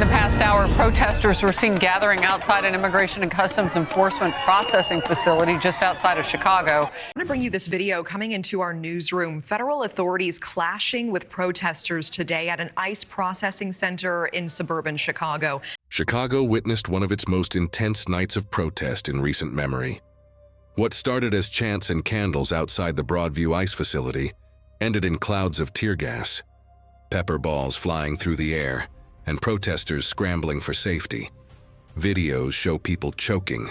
the past hour, protesters were seen gathering outside an Immigration and Customs Enforcement processing facility just outside of Chicago. I'm going to bring you this video coming into our newsroom. Federal authorities clashing with protesters today at an ICE processing center in suburban Chicago. Chicago witnessed one of its most intense nights of protest in recent memory. What started as chants and candles outside the Broadview ICE facility ended in clouds of tear gas, pepper balls flying through the air, and protesters scrambling for safety. Videos show people choking,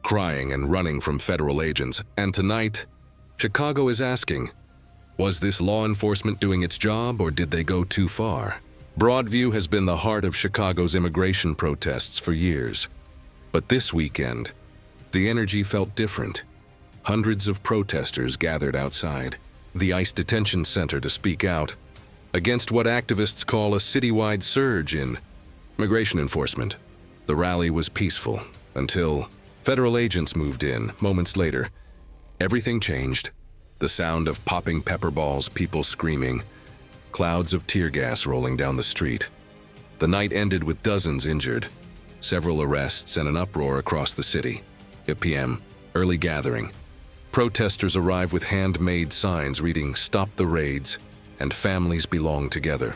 crying and running from federal agents. And tonight, Chicago is asking, was this law enforcement doing its job or did they go too far? Broadview has been the heart of Chicago's immigration protests for years. But this weekend, the energy felt different. Hundreds of protesters gathered outside the ICE detention center to speak out against what activists call a citywide surge in immigration enforcement. The rally was peaceful until federal agents moved in. Moments later, everything changed. The sound of popping pepper balls, people screaming, clouds of tear gas rolling down the street. The night ended with dozens injured, several arrests, and an uproar across the city. At p.m., early gathering. Protesters arrive with handmade signs reading "Stop the Raids" and "Families belong together."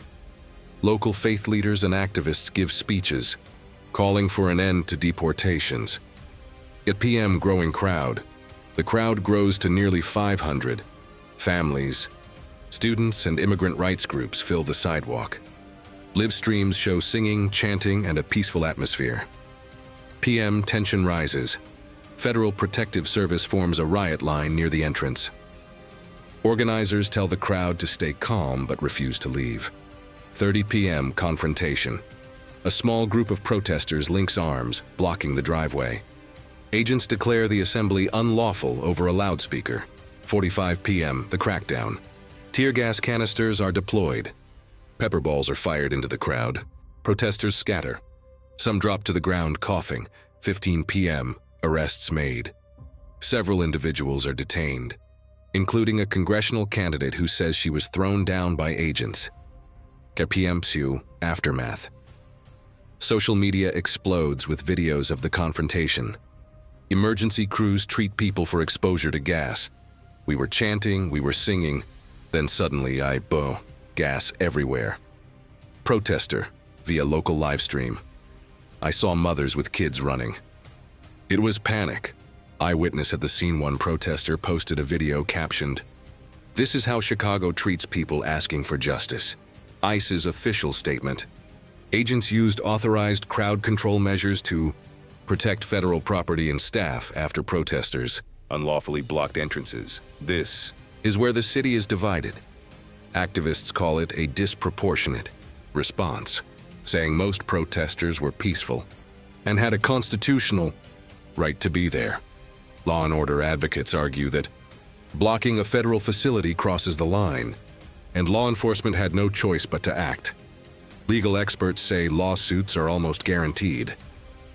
Local faith leaders and activists give speeches, calling for an end to deportations. At p.m., growing crowd. The crowd grows to nearly 500. Families, students, and immigrant rights groups fill the sidewalk. Live streams show singing, chanting, and a peaceful atmosphere. p.m., tension rises. Federal Protective Service forms a riot line near the entrance. Organizers tell the crowd to stay calm but refuse to leave. 30 p.m. confrontation. A small group of protesters links arms, blocking the driveway. Agents declare the assembly unlawful over a loudspeaker. 45 p.m. the crackdown. Tear gas canisters are deployed. Pepper balls are fired into the crowd. Protesters scatter. Some drop to the ground coughing. 15 p.m. arrests made. Several individuals are detained, including a congressional candidate who says she was thrown down by agents. p.m. aftermath. Social media explodes with videos of the confrontation. Emergency crews treat people for exposure to gas. We were chanting, we were singing, then suddenly gas everywhere. Protester, via local live stream. I saw mothers with kids running. It was panic. Eyewitness at the scene. One protester posted a video captioned, "This is how Chicago treats people asking for justice." ICE's official statement. Agents used authorized crowd control measures to protect federal property and staff after protesters unlawfully blocked entrances. This is where the city is divided. Activists call it a disproportionate response, saying most protesters were peaceful and had a constitutional right to be there. Law and order advocates argue that blocking a federal facility crosses the line, and law enforcement had no choice but to act. Legal experts say lawsuits are almost guaranteed,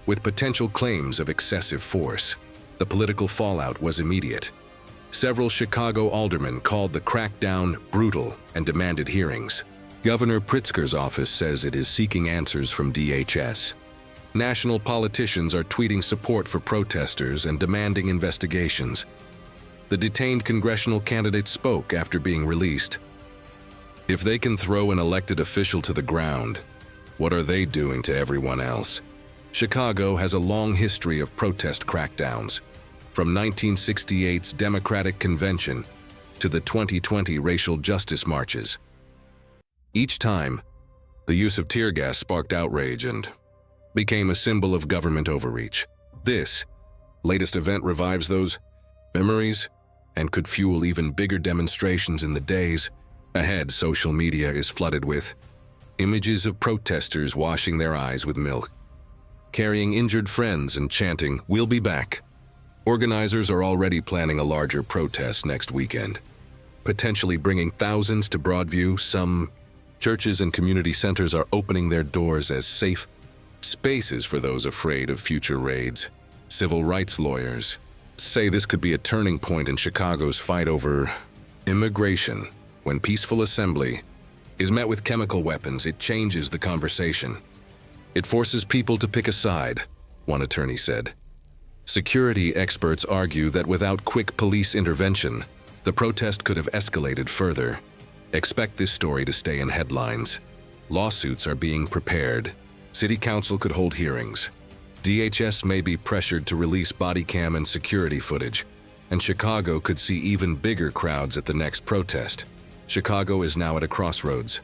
with potential claims of excessive force. The political fallout was immediate. Several Chicago aldermen called the crackdown brutal and demanded hearings. Governor Pritzker's office says it is seeking answers from DHS. National politicians are tweeting support for protesters and demanding investigations. The detained congressional candidate spoke after being released. If they can throw an elected official to the ground, what are they doing to everyone else? Chicago has a long history of protest crackdowns, from 1968's Democratic Convention to the 2020 racial justice marches. Each time, the use of tear gas sparked outrage and became a symbol of government overreach. This latest event revives those memories and could fuel even bigger demonstrations in the days ahead. Social media is flooded with images of protesters washing their eyes with milk, carrying injured friends and chanting, "We'll be back." Organizers are already planning a larger protest next weekend, potentially bringing thousands to Broadview. Some churches and community centers are opening their doors as safe spaces for those afraid of future raids. Civil rights lawyers say this could be a turning point in Chicago's fight over immigration. When peaceful assembly is met with chemical weapons, it changes the conversation. It forces people to pick a side, one attorney said. Security experts argue that without quick police intervention, the protest could have escalated further. Expect this story to stay in headlines. Lawsuits are being prepared. City Council could hold hearings. DHS may be pressured to release body cam and security footage, and Chicago could see even bigger crowds at the next protest. Chicago is now at a crossroads.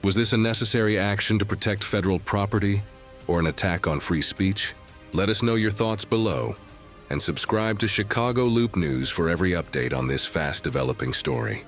Was this a necessary action to protect federal property or an attack on free speech? Let us know your thoughts below, and subscribe to Chicago Loop News for every update on this fast-developing story.